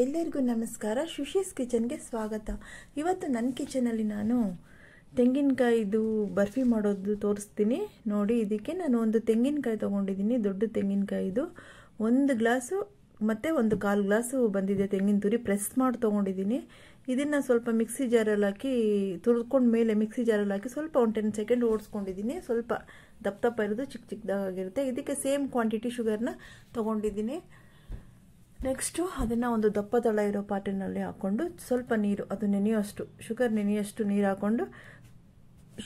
ಎಲ್ಲರಿಗೂ ನಮಸ್ಕಾರ. ಶುಶೀಸ್ ಕಿಚನ್ಗೆ ಸ್ವಾಗತ. ಇವತ್ತು ನನ್ನ ಕಿಚನಲ್ಲಿ ನಾನು ತೆಂಗಿನಕಾಯಿದು ಬರ್ಫಿ ಮಾಡೋದು ತೋರಿಸ್ತೀನಿ ನೋಡಿ. ಇದಕ್ಕೆ ನಾನು ಒಂದು ತೆಂಗಿನಕಾಯಿ ತೊಗೊಂಡಿದ್ದೀನಿ, ದೊಡ್ಡ ತೆಂಗಿನಕಾಯಿದು 1 ಗ್ಲಾಸು ಮತ್ತು 1/4 ಗ್ಲಾಸು ಬಂದಿದೆ ತೆಂಗಿನ ತುರಿ. ಪ್ರೆಸ್ ಮಾಡಿ ತೊಗೊಂಡಿದ್ದೀನಿ. ಇದನ್ನು ಸ್ವಲ್ಪ ಮಿಕ್ಸಿ ಜಾರಲ್ಲಿ ಹಾಕಿ ತುರ್ಕೊಂಡು ಮೇಲೆ ಮಿಕ್ಸಿ ಜಾರಲ್ಲಿ ಹಾಕಿ ಸ್ವಲ್ಪ 10 ಸೆಕೆಂಡ್ ಓಡಿಸ್ಕೊಂಡಿದ್ದೀನಿ. ಸ್ವಲ್ಪ ದಪ್ಪ ಇರೋದು ಚಿಕ್ಕ ಚಿಕ್ಕದಾಗಿರುತ್ತೆ. ಇದಕ್ಕೆ ಸೇಮ್ ಕ್ವಾಂಟಿಟಿ ಶುಗರ್ನ ತೊಗೊಂಡಿದ್ದೀನಿ. ನೆಕ್ಸ್ಟು ಅದನ್ನು ಒಂದು ದಪ್ಪ ತಳ ಇರೋ ಪಾತ್ರೆಯಲ್ಲಿ ಹಾಕ್ಕೊಂಡು ಸ್ವಲ್ಪ ನೀರು, ಅದು ನೆನೆಯೋಷ್ಟು ಶುಗರ್ ನೆನೆಯೋಷ್ಟು ನೀರು ಹಾಕ್ಕೊಂಡು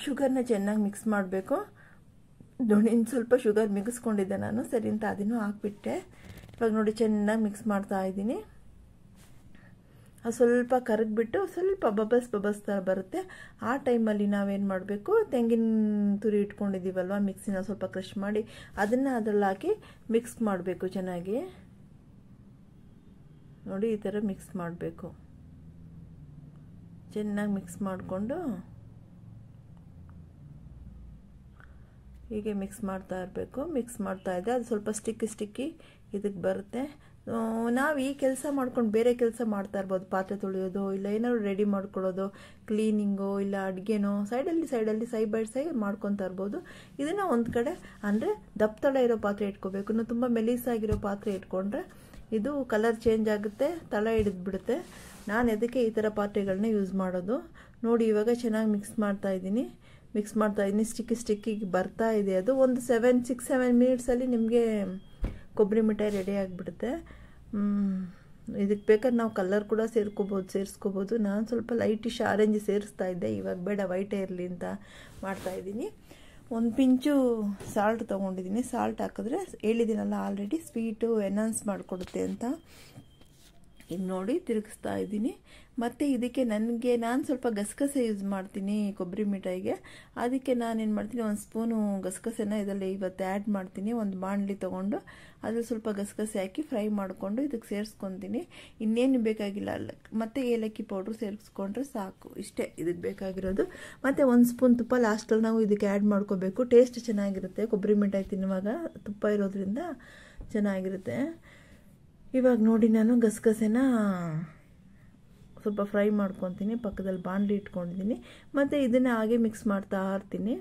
ಶುಗರ್ನ ಚೆನ್ನಾಗಿ ಮಿಕ್ಸ್ ಮಾಡಬೇಕು. ನೋಡಿ, ಸ್ವಲ್ಪ ಶುಗರ್ ಮಿಗಿಸ್ಕೊಂಡಿದ್ದೆ ನಾನು, ಸರಿ ಅಂತ ಅದನ್ನು ಹಾಕ್ಬಿಟ್ಟೆ. ಇವಾಗ ನೋಡಿ ಚೆನ್ನಾಗಿ ಮಿಕ್ಸ್ ಮಾಡ್ತಾ ಇದ್ದೀನಿ. ಅದು ಸ್ವಲ್ಪ ಕರಗಿಬಿಟ್ಟು ಸ್ವಲ್ಪ ಬಬಲ್ಸ್ ಥರ ಬರುತ್ತೆ. ಆ ಟೈಮಲ್ಲಿ ನಾವೇನು ಮಾಡಬೇಕು, ತೆಂಗಿನ ತುರಿ ಇಟ್ಕೊಂಡಿದ್ದೀವಲ್ವ ಮಿಕ್ಸಿನ ಸ್ವಲ್ಪ ಕ್ರಷ್ ಮಾಡಿ ಅದನ್ನು ಅದರಲ್ಲಿ ಹಾಕಿ ಮಿಕ್ಸ್ ಮಾಡಬೇಕು ಚೆನ್ನಾಗಿ. ನೋಡಿ, ಈ ಥರ ಮಿಕ್ಸ್ ಮಾಡಬೇಕು. ಚೆನ್ನಾಗಿ ಮಿಕ್ಸ್ ಮಾಡಿಕೊಂಡು ಹೀಗೆ ಮಿಕ್ಸ್ ಮಾಡ್ತಾ ಇರಬೇಕು. ಮಿಕ್ಸ್ ಮಾಡ್ತಾ ಇದ್ದೆ ಅದು ಸ್ವಲ್ಪ ಸ್ಟಿಕ್ಕಿ ಇದಕ್ಕೆ ಬರುತ್ತೆ. ನಾವು ಈ ಕೆಲಸ ಮಾಡ್ಕೊಂಡು ಬೇರೆ ಕೆಲಸ ಮಾಡ್ತಾ ಇರ್ಬೋದು, ಪಾತ್ರೆ ತೊಳೆಯೋದು ಇಲ್ಲ ಏನಾದ್ರು ರೆಡಿ ಮಾಡ್ಕೊಳ್ಳೋದು, ಕ್ಲೀನಿಂಗು ಇಲ್ಲ ಅಡುಗೆನೋ ಸೈಡ್ ಬೈ ಸೈಡ್ ಮಾಡ್ಕೊತಾ ಇರ್ಬೋದು. ಇದನ್ನು ಒಂದು ಕಡೆ ಅಂದರೆ ದಪ್ಪ ತಳ ಇರೋ ಪಾತ್ರೆ ಇಟ್ಕೋಬೇಕು. ಇನ್ನು ತುಂಬ ಮೆಲೀಸಾಗಿರೋ ಪಾತ್ರೆ ಇಟ್ಕೊಂಡ್ರೆ ಇದು ಕಲರ್ ಚೇಂಜ್ ಆಗುತ್ತೆ, ತಳ ಹಿಡಿದ್ಬಿಡುತ್ತೆ. ನಾನು ಅದಕ್ಕೆ ಈ ಥರ ಪಾತ್ರೆಗಳನ್ನ ಯೂಸ್ ಮಾಡೋದು. ನೋಡಿ, ಇವಾಗ ಚೆನ್ನಾಗಿ ಮಿಕ್ಸ್ ಮಾಡ್ತಾ ಇದ್ದೀನಿ. ಸ್ಟಿಕ್ಕಿಗೆ ಬರ್ತಾ ಇದೆ. ಅದು ಒಂದು 6-7 ಮಿನಿಟ್ಸಲ್ಲಿ ನಿಮಗೆ ಕೊಬ್ಬರಿ ಮಿಠಾಯಿ ರೆಡಿ ಆಗಿಬಿಡುತ್ತೆ. ಇದಕ್ಕೆ ಬೇಕಾದ್ರೆ ನಾವು ಕಲರ್ ಕೂಡ ಸೇರಿಸ್ಕೋಬೋದು. ನಾನು ಸ್ವಲ್ಪ ಲೈಟಿಶ್ ಆರೆಂಜ್ ಸೇರಿಸ್ತಾ ಇದ್ದೆ, ಇವಾಗ ಬೇಡ ವೈಟೇ ಇರಲಿ ಅಂತ ಮಾಡ್ತಾಯಿದ್ದೀನಿ. ಒಂದು ಪಿಂಚು ಸಾಲ್ಟ್ ತೊಗೊಂಡಿದ್ದೀನಿ. ಸಾಲ್ಟ್ ಹಾಕಿದ್ರೆ ಹೇಳಿದ್ದೀನಲ್ಲ ಆಲ್ರೆಡಿ, ಸ್ವೀಟು ಎನ್ಹಾನ್ಸ್ ಮಾಡಿಕೊಡುತ್ತೆ ಅಂತ. ಇದು ನೋಡಿ ತಿರುಗಿಸ್ತಾ ಇದ್ದೀನಿ. ಮತ್ತು ಇದಕ್ಕೆ ನಾನು ಸ್ವಲ್ಪ ಗಸಗಸೆ ಯೂಸ್ ಮಾಡ್ತೀನಿ ಕೊಬ್ಬರಿ ಮಿಠಾಯಿಗೆ. ಅದಕ್ಕೆ ನಾನೇನು ಮಾಡ್ತೀನಿ, 1 ಸ್ಪೂನು ಗಸಗಸೆನ ಇದರಲ್ಲಿ ಇವತ್ತು ಆ್ಯಡ್ ಮಾಡ್ತೀನಿ. ಒಂದು ಬಾಣಲಿ ತೊಗೊಂಡು ಅದ್ರಲ್ಲಿ ಸ್ವಲ್ಪ ಗಸಗಸೆ ಹಾಕಿ ಫ್ರೈ ಮಾಡಿಕೊಂಡು ಇದಕ್ಕೆ ಸೇರಿಸ್ಕೊತೀನಿ. ಇನ್ನೇನು ಬೇಕಾಗಿಲ್ಲ. ಮತ್ತು ಏಲಕ್ಕಿ ಪೌಡ್ರು ಸೇರಿಸ್ಕೊಂಡ್ರೆ ಸಾಕು, ಇಷ್ಟೇ ಇದಕ್ಕೆ ಬೇಕಾಗಿರೋದು. ಮತ್ತು 1 ಸ್ಪೂನ್ ತುಪ್ಪ ಲಾಸ್ಟಲ್ಲಿ ನಾವು ಇದಕ್ಕೆ ಆ್ಯಡ್ ಮಾಡ್ಕೋಬೇಕು. ಟೇಸ್ಟ್ ಚೆನ್ನಾಗಿರುತ್ತೆ. ಕೊಬ್ಬರಿ ಮಿಠಾಯಿ ತಿನ್ನುವಾಗ ತುಪ್ಪ ಇರೋದ್ರಿಂದ ಚೆನ್ನಾಗಿರುತ್ತೆ. ಇವಾಗ ನೋಡಿ, ನಾನು ಗಸಗಸೆನ ಸ್ವಲ್ಪ ಫ್ರೈ ಮಾಡ್ಕೊತೀನಿ. ಪಕ್ಕದಲ್ಲಿ ಬಾಣಲಿ ಇಟ್ಕೊಂಡಿದ್ದೀನಿ. ಮತ್ತು ಇದನ್ನು ಹಾಗೆ ಮಿಕ್ಸ್ ಮಾಡ್ತಾ ಇರ್ತೀನಿ.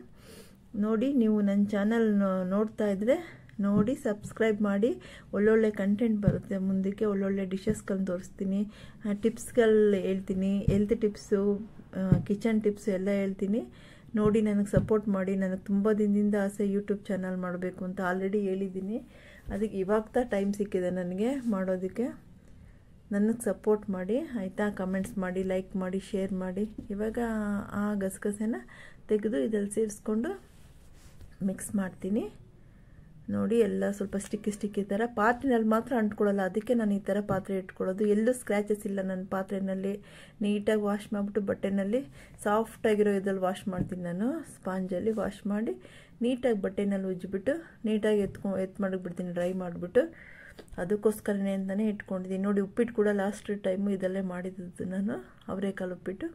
ನೋಡಿ, ನೀವು ನನ್ನ ಚಾನಲ್ ನೋಡ್ತಾ ಇದ್ದರೆ ನೋಡಿ ಸಬ್ಸ್ಕ್ರೈಬ್ ಮಾಡಿ. ಒಳ್ಳೊಳ್ಳೆ ಕಂಟೆಂಟ್ ಬರುತ್ತೆ ಮುಂದಕ್ಕೆ. ಒಳ್ಳೊಳ್ಳೆ ಡಿಶಸ್ಗಳನ್ನ ತೋರಿಸ್ತೀನಿ, ಟಿಪ್ಸ್ಗಳು ಹೇಳ್ತೀನಿ, ಹೆಲ್ತ್ ಟಿಪ್ಸು, ಕಿಚನ್ ಟಿಪ್ಸು ಎಲ್ಲ ಹೇಳ್ತೀನಿ. ನೋಡಿ, ನನಗೆ ಸಪೋರ್ಟ್ ಮಾಡಿ. ನನಗೆ ತುಂಬ ದಿನದಿಂದ ಆಸೆ ಯೂಟ್ಯೂಬ್ ಚಾನಲ್ ಮಾಡಬೇಕು ಅಂತ, ಆಲ್ರೆಡಿ ಹೇಳಿದ್ದೀನಿ. ಅದಕ್ಕೆ ಇವಾಗ ಟೈಮ್ ಸಿಕ್ಕಿದೆ ನನಗೆ ಮಾಡೋದಕ್ಕೆ. ನನಗೆ ಸಪೋರ್ಟ್ ಮಾಡಿ ಆಯಿತಾ. ಕಮೆಂಟ್ಸ್ ಮಾಡಿ, ಲೈಕ್ ಮಾಡಿ, ಶೇರ್ ಮಾಡಿ. ಇವಾಗ ಆ ಗಸಗಸೆನ ತೆಗೆದು ಇದರಲ್ಲಿ ಸೇರಿಸ್ಕೊಂಡು ಮಿಕ್ಸ್ ಮಾಡ್ತೀನಿ. ನೋಡಿ, ಎಲ್ಲ ಸ್ವಲ್ಪ ಸ್ಟಿಕ್ಕಿ ಥರ. ಪಾತ್ರೆನಲ್ಲಿ ಮಾತ್ರ ಅಂಟ್ಕೊಳ್ಳಲ್ಲ, ಅದಕ್ಕೆ ನಾನು ಈ ಥರ ಪಾತ್ರೆ ಇಟ್ಕೊಳ್ಳೋದು. ಎಲ್ಲೂ ಸ್ಕ್ರ್ಯಾಚಸ್ ಇಲ್ಲ ನನ್ನ ಪಾತ್ರೆಯಲ್ಲಿ. ನೀಟಾಗಿ ವಾಶ್ ಮಾಡಿಬಿಟ್ಟು ಬಟ್ಟೆನಲ್ಲಿ ಸಾಫ್ಟಾಗಿರೋ ಇದ್ರಲ್ಲಿ ವಾಶ್ ಮಾಡ್ತೀನಿ ನಾನು. ಸ್ಪಾಂಜಲ್ಲಿ ವಾಶ್ ಮಾಡಿ ನೀಟಾಗಿ ಬಟ್ಟೆನಲ್ಲಿ ಉಜ್ಜಿಬಿಟ್ಟು ನೀಟಾಗಿ ಮಾಡಿಬಿಡ್ತೀನಿ, ಡ್ರೈ ಮಾಡಿಬಿಟ್ಟು. ಅದಕ್ಕೋಸ್ಕರನೇ ಅಂತಲೇ ಇಟ್ಕೊಂಡಿದ್ದೀನಿ. ನೋಡಿ, ಉಪ್ಪಿಟ್ಟು ಕೂಡ ಲಾಸ್ಟ್ ಟೈಮು ಇದಲ್ಲೇ ಮಾಡಿದ್ದು ನಾನು, ಅವರೆಕಾಳು ಉಪ್ಪಿಟ್ಟು.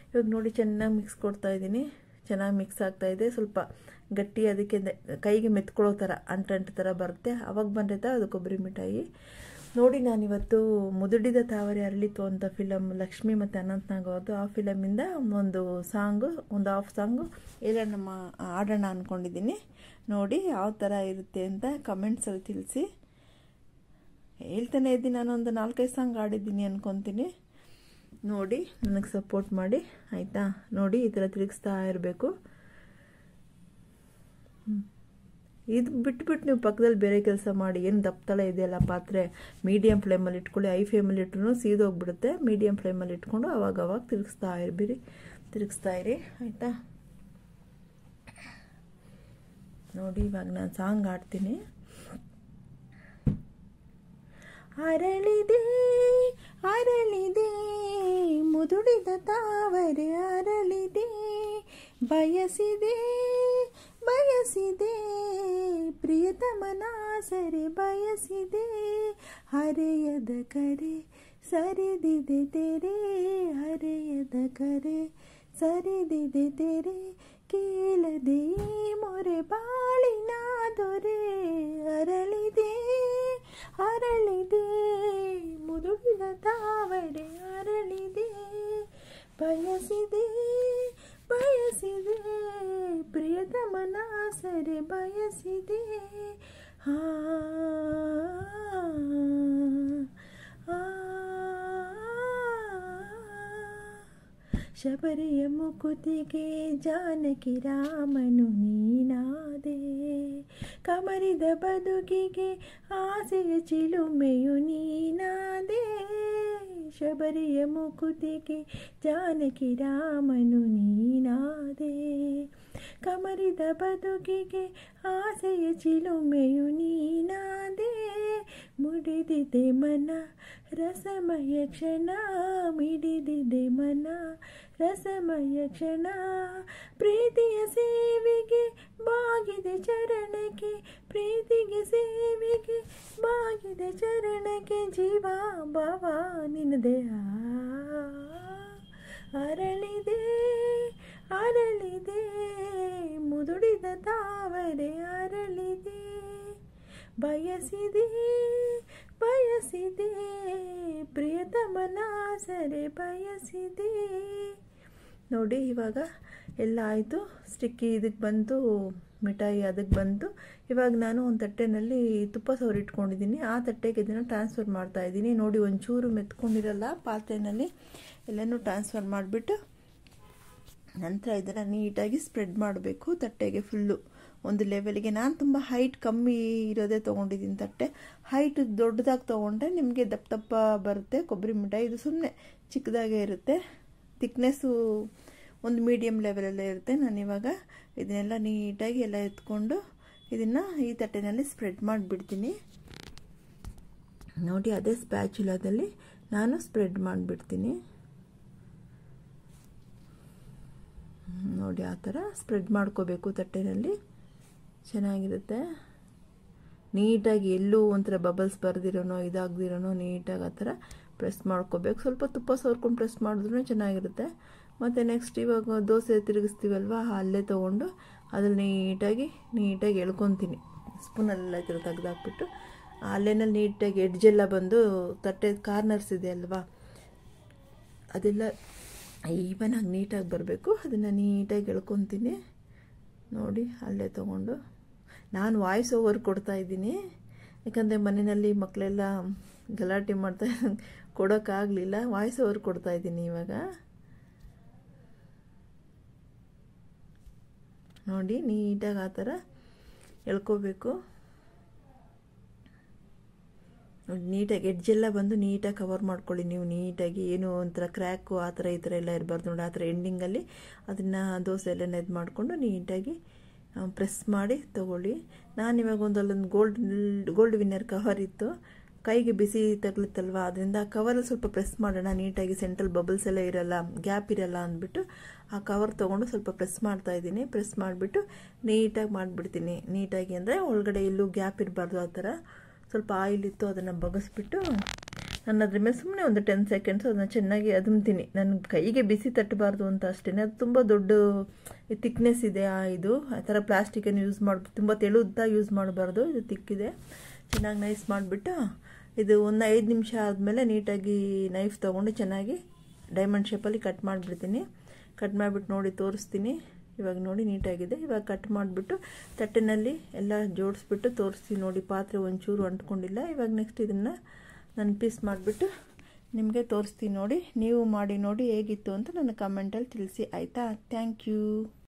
ಇವಾಗ ನೋಡಿ ಚೆನ್ನಾಗಿ ಮಿಕ್ಸ್ ಕೊಡ್ತಾಯಿದ್ದೀನಿ. ಚೆನ್ನಾಗಿ ಮಿಕ್ಸ್ ಆಗ್ತಾಯಿದೆ. ಸ್ವಲ್ಪ ಗಟ್ಟಿ, ಅದಕ್ಕೆ ಕೈಗೆ ಮೆತ್ಕೊಳ್ಳೋ ಥರ ಅಂಟು ಥರ ಬರುತ್ತೆ. ಅವಾಗ ಬಂದರೆ ಅದು ಕೊಬ್ಬರಿ ಮಿಠಾಯಿ. ನೋಡಿ, ನಾನಿವತ್ತು ಮುದುಡಿದ ತಾವರೆ ಅರಳಿತು ಅಂತ ಫಿಲಮ್, ಲಕ್ಷ್ಮಿ ಮತ್ತು ಅನಂತ್ನಾಗ್ ಅವ್ರದ್ದು, ಆ ಫಿಲಮಿಂದ ಒಂದು ಹಾಫ್ ಸಾಂಗು ಹೇಳೋಣ ಆಡೋಣ ಅಂದ್ಕೊಂಡಿದ್ದೀನಿ. ನೋಡಿ ಯಾವ ಥರ ಇರುತ್ತೆ ಅಂತ ಕಮೆಂಟ್ಸಲ್ಲಿ ತಿಳಿಸಿ. ಹೇಳ್ತಾನೆ ಇದ್ದೀನಿ, ನಾನೊಂದು 4-5 ಸಾಂಗ್ ಆಡಿದ್ದೀನಿ ಅಂದ್ಕೊತೀನಿ. ನೋಡಿ, ನನಗೆ ಸಪೋರ್ಟ್ ಮಾಡಿ ಆಯಿತಾ. ನೋಡಿ, ಈ ಥರ ತಿರುಗಿಸ್ತಾ ಇರಬೇಕು. ಇದು ಬಿಟ್ಬಿಟ್ಟು ನೀವು ಪಕ್ಕದಲ್ಲಿ ಬೇರೆ ಕೆಲಸ ಮಾಡಿ. ಏನು ದಪ್ಪ ಇದೆಯಲ್ಲ ಪಾತ್ರೆ, ಮೀಡಿಯಮ್ ಫ್ಲೇಮಲ್ಲಿ ಇಟ್ಕೊಳ್ಳಿ. ಹೈ ಫ್ಲೇಮಲ್ಲಿ ಇಟ್ರೂ ಸೀದೋಗ್ಬಿಡುತ್ತೆ. ಮೀಡಿಯಮ್ ಫ್ಲೇಮಲ್ಲಿ ಇಟ್ಕೊಂಡು ಅವಾಗ ತಿರುಗಿಸ್ತಾ ಇರಿ ಆಯಿತಾ. ನೋಡಿ, ಇವಾಗ ನಾನು ಸಾಂಗ್ ಆಡ್ತೀನಿ. ಅರಳಿದೆ ಮುದುಡಿದ ತಾವರೆ ಅರಳಿದೆ, ಬಯಸಿದೆ ಪ್ರಿಯತಮನ ಸರಿ ಬಯಸಿದೆ, ಹರೆಯದ ಕರೆ ಸರಿದಿದೆ ತೆರೆ, ಹರೆಯದ ಕರೆ ಸರಿದಿದೆ ತೆರೆ, ಕೇಳದೆ ಮೊರೆ ಬಾಳಿನ ದೊರೆ, ಅರಳಿದೆ ಮುದುಡಿದ ತಾವರೆ ಅರಳಿದೆ ಬಯಸಿದೆ ಬಯಸಿದೆ ಪ್ರಿಯತಮನ ಸರೆ ಬಯಸಿದೆ ಆ ಶಬರಿಯ ಮುಕುತಿಗೆ ಜಾನಕಿ ರಾಮನು ನೀನಾದೆ ಕಮರಿದ ಬದುಕಿಗೆ ಆಸೆಯ ಚಿಲುಮೆಯು ನೀನಾದೆ ಶಬರಿಯ ಮುಕುತಿಗೆ ಜಾನಕಿ ರಾಮನು ನೀನಾದೆ ಕಮರಿದ ಬದುಕಿಗೆ ಆಸೆಯ ಚಿಲುಮೆಯು ನೀನಾದೆ ಮುಡಿದಿದೆ ಮನ ರಸಮಯ ಕ್ಷಣ ಮಿಡಿದಿದೆ ಮನ ರಸಮಯ ಕ್ಷಣ ಪ್ರೀತಿಯ ಸೇವೆಗೆ ಬಾಗಿದೆ ಚರಣಕ್ಕೆ ಪ್ರೀತಿಗೆ ಸೇವೆಗೆ ಬಾಗಿದೆ ಚರಣಕ್ಕೆ ಜೀವ ಭಾವ ನಿನ್ನದೇ ಅರಳಿದೆ ಅರಳಿದೆ ಮುದುಡಿದ ತಾವರೆ ಅರಳಿದೆ ಬಯಸಿದೆ ಬಯಸಿದೆ ಪ್ರಿಯತಮನ ಸರೆ ಬಯಸಿದೆ ನೋಡಿ. ಇವಾಗ ಎಲ್ಲ ಆಯಿತು. ಸ್ಟಿಕ್ಕಿ ಇದಕ್ಕೆ ಬಂತು, ಮಿಠಾಯಿ ಅದಕ್ಕೆ ಬಂತು. ಇವಾಗ ನಾನು ಒಂದು ತಟ್ಟೆನಲ್ಲಿ ತುಪ್ಪ ಸವರಿಟ್ಕೊಂಡಿದ್ದೀನಿ. ಆ ತಟ್ಟೆಗೆ ಇದನ್ನು ಟ್ರಾನ್ಸ್ಫರ್ ಮಾಡ್ತಾಯಿದ್ದೀನಿ. ನೋಡಿ, ಒಂಚೂರು ಮೆತ್ಕೊಂಡಿರಲ್ಲ ಪಾತ್ರೆಯಲ್ಲಿ. ಎಲ್ಲನೂ ಟ್ರಾನ್ಸ್ಫರ್ ಮಾಡಿಬಿಟ್ಟು ನಂತರ ಇದನ್ನು ನೀಟಾಗಿ ಸ್ಪ್ರೆಡ್ ಮಾಡಬೇಕು ತಟ್ಟೆಗೆ ಫುಲ್ಲು ಒಂದು ಲೆವೆಲ್ಗೆ. ನಾನು ತುಂಬ ಹೈಟ್ ಕಮ್ಮಿ ಇರೋದೇ ತೊಗೊಂಡಿದ್ದೀನಿ ತಟ್ಟೆ. ಹೈಟ್ ದೊಡ್ಡದಾಗಿ ತೊಗೊಂಡ್ರೆ ನಿಮಗೆ ದಪ್ಪ ದಪ್ಪ ಬರುತ್ತೆ ಕೊಬ್ಬರಿ ಮಿಠಾಯಿ. ಇದು ಸುಮ್ಮನೆ ಚಿಕ್ಕದಾಗೇ ಇರುತ್ತೆ. ಥಿಕ್ನೆಸ್ಸು ಒಂದು ಮೀಡಿಯಮ್ ಲೆವೆಲಲ್ಲೇ ಇರುತ್ತೆ. ನಾನಿವಾಗ ಇದನ್ನೆಲ್ಲ ನೀಟಾಗಿ ಎಲ್ಲ ಎತ್ಕೊಂಡು ಇದನ್ನು ಈ ತಟ್ಟೆನಲ್ಲಿ ಸ್ಪ್ರೆಡ್ ಮಾಡಿಬಿಡ್ತೀನಿ. ನೋಡಿ, ಅದೇ ಸ್ಪ್ಯಾಚುಲಾದಲ್ಲಿ ನಾನು ಸ್ಪ್ರೆಡ್ ಮಾಡಿಬಿಡ್ತೀನಿ. ನೋಡಿ, ಆ ಥರ ಸ್ಪ್ರೆಡ್ ಮಾಡ್ಕೋಬೇಕು ತಟ್ಟೆನಲ್ಲಿ. ಚೆನ್ನಾಗಿರುತ್ತೆ. ನೀಟಾಗಿ ಎಲ್ಲೂ ಒಂಥರ ಬಬಲ್ಸ್ ಬರೆದಿರೋನೋ ಇದಾಗದಿರೋನೋ ನೀಟಾಗಿ ಆ ಥರ ಪ್ರೆಸ್ ಮಾಡ್ಕೋಬೇಕು. ಸ್ವಲ್ಪ ತುಪ್ಪ ಸವರ್ಕೊಂಡು ಪ್ರೆಸ್ ಮಾಡಿದ್ರೂ ಚೆನ್ನಾಗಿರುತ್ತೆ. ಮತ್ತು ನೆಕ್ಸ್ಟ್ ಇವಾಗ ದೋಸೆ ತಿರುಗಿಸ್ತೀವಲ್ವ, ಅಲ್ಲೇ ತೊಗೊಂಡು ಅದ್ರಲ್ಲಿ ನೀಟಾಗಿ ಎಳ್ಕೊತೀನಿ. ಸ್ಪೂನಲ್ಲೆಲ್ಲ ಈ ಥರ ತೆಗೆದಾಕ್ಬಿಟ್ಟು ಅಲ್ಲೇನಲ್ಲಿ ನೀಟಾಗಿ ಎಡ್ಜೆಲ್ಲ ಬಂದು ತಟ್ಟೆ ಕಾರ್ನರ್ಸ್ ಇದೆ ಅಲ್ವಾ, ಅದೆಲ್ಲ ಈವನಾಗಿ ನೀಟಾಗಿ ಬರಬೇಕು. ಅದನ್ನು ನೀಟಾಗಿ ಎಳ್ಕೊತೀನಿ. ನೋಡಿ, ಅಲ್ಲೇ ತೊಗೊಂಡು ನಾನು ವಾಯ್ಸ್ ಓವರ್ ಕೊಡ್ತಾಯಿದ್ದೀನಿ. ಯಾಕಂದರೆ ಮನೆಯಲ್ಲಿ ಮಕ್ಕಳೆಲ್ಲ ಗಲಾಟೆ ಮಾಡ್ತಾ ಕೊಡೋಕ್ಕಾಗಲಿಲ್ಲ. ವಾಯ್ಸ್ ಓವರ್ ಕೊಡ್ತಾಯಿದ್ದೀನಿ ಇವಾಗ. ನೋಡಿ, ನೀಟಾಗಿ ಆ ಥರ ಎಳ್ಕೋಬೇಕು. ನೋಡಿ, ನೀಟಾಗಿ ಎಡ್ಜೆಲ್ಲ ಬಂದು ನೀಟಾಗಿ ಕವರ್ ಮಾಡ್ಕೊಳ್ಳಿ ನೀವು. ನೀಟಾಗಿ ಏನು ಒಂಥರ ಕ್ರ್ಯಾಕು ಆ ಥರ ಈ ಥರ ಎಲ್ಲ ಇರಬಾರ್ದು. ನೋಡಿ, ಆ ಥರ ಎಂಡಿಂಗಲ್ಲಿ ಅದನ್ನು ದೋಸೆ ಎಲ್ಲ ಇದು ಮಾಡಿಕೊಂಡು ನೀಟಾಗಿ ಪ್ರೆಸ್ ಮಾಡಿ ತೊಗೊಳ್ಳಿ. ನಾನಿವಾಗ ಅಲ್ಲೊಂದು ಗೋಲ್ಡ್ ವಿನ್ನರ್ ಕವರ್ ಇತ್ತು, ಕೈಗೆ ಬಿಸಿ ತಗಲುತ್ತಲ್ವ, ಅದರಿಂದ ಆ ಕವರಲ್ಲಿ ಸ್ವಲ್ಪ ಪ್ರೆಸ್ ಮಾಡೋಣ ನೀಟಾಗಿ. ಸೆಂಟ್ರಲ್ ಬಬಲ್ಸ್ ಎಲ್ಲ ಇರಲ್ಲ, ಗ್ಯಾಪ್ ಇರಲ್ಲ ಅಂದ್ಬಿಟ್ಟು ಆ ಕವರ್ ತೊಗೊಂಡು ಸ್ವಲ್ಪ ಪ್ರೆಸ್ ಮಾಡ್ತಾಯಿದ್ದೀನಿ. ಪ್ರೆಸ್ ಮಾಡಿಬಿಟ್ಟು ನೀಟಾಗಿ ಮಾಡಿಬಿಡ್ತೀನಿ. ನೀಟಾಗಿ ಅಂದರೆ ಒಳಗಡೆ ಎಲ್ಲೂ ಗ್ಯಾಪ್ ಇರಬಾರ್ದು. ಆ ಥರ ಸ್ವಲ್ಪ ಆಯಿಲ್ ಇತ್ತು, ಅದನ್ನು ಬಗಸ್ಬಿಟ್ಟು ನಾನು ಅದ್ರ ಮೇಲೆ ಸುಮ್ಮನೆ ಒಂದು 10 ಸೆಕೆಂಡ್ಸ್ ಅದನ್ನು ಚೆನ್ನಾಗಿ ಅದುಮ್ತೀನಿ. ನನ್ನ ಕೈಗೆ ಬಿಸಿ ತಟ್ಟಬಾರ್ದು ಅಂತ ಅಷ್ಟೇ. ಅದು ತುಂಬ ದೊಡ್ಡ ತಿಕ್ನೆಸ್ ಇದೆ. ಇದು ಆ ಥರ ಪ್ಲಾಸ್ಟಿಕನ್ನು ಯೂಸ್ ಮಾಡಿ ತುಂಬ ತೆಳುದ ಯೂಸ್ ಮಾಡಬಾರ್ದು. ಇದು ತಿಕ್ಕಿದೆ. ಚೆನ್ನಾಗಿ ನೈಸ್ ಮಾಡಿಬಿಟ್ಟು ಇದು ಒಂದು 5 ನಿಮಿಷ ಆದಮೇಲೆ ನೀಟಾಗಿ ನೈಫ್ ತೊಗೊಂಡು ಚೆನ್ನಾಗಿ ಡೈಮಂಡ್ ಶೇಪಲ್ಲಿ ಕಟ್ ಮಾಡಿಬಿಡ್ತೀನಿ. ಕಟ್ ಮಾಡಿಬಿಟ್ಟು ನೋಡಿ ತೋರಿಸ್ತೀನಿ. ಇವಾಗ ನೋಡಿ ನೀಟಾಗಿದೆ. ಇವಾಗ ಕಟ್ ಮಾಡಿಬಿಟ್ಟು ತಟ್ಟೆನಲ್ಲಿ ಎಲ್ಲ ಜೋಡಿಸ್ಬಿಟ್ಟು ತೋರಿಸ್ತೀನಿ. ನೋಡಿ, ಪಾತ್ರೆ ಒಂಚೂರು ಅಂಟ್ಕೊಂಡಿಲ್ಲ. ಇವಾಗ ನೆಕ್ಸ್ಟ್ ಇದನ್ನು ನಾನು ಪೀಸ್ ಮಾಡಿಬಿಟ್ಟು ನಿಮಗೆ ತೋರಿಸ್ತೀನಿ. ನೋಡಿ, ನೀವು ಮಾಡಿ ನೋಡಿ ಹೇಗಿತ್ತು ಅಂತ ನನ್ನ ಕಮೆಂಟಲ್ಲಿ ತಿಳಿಸಿ, ಆಯಿತಾ? Thank you.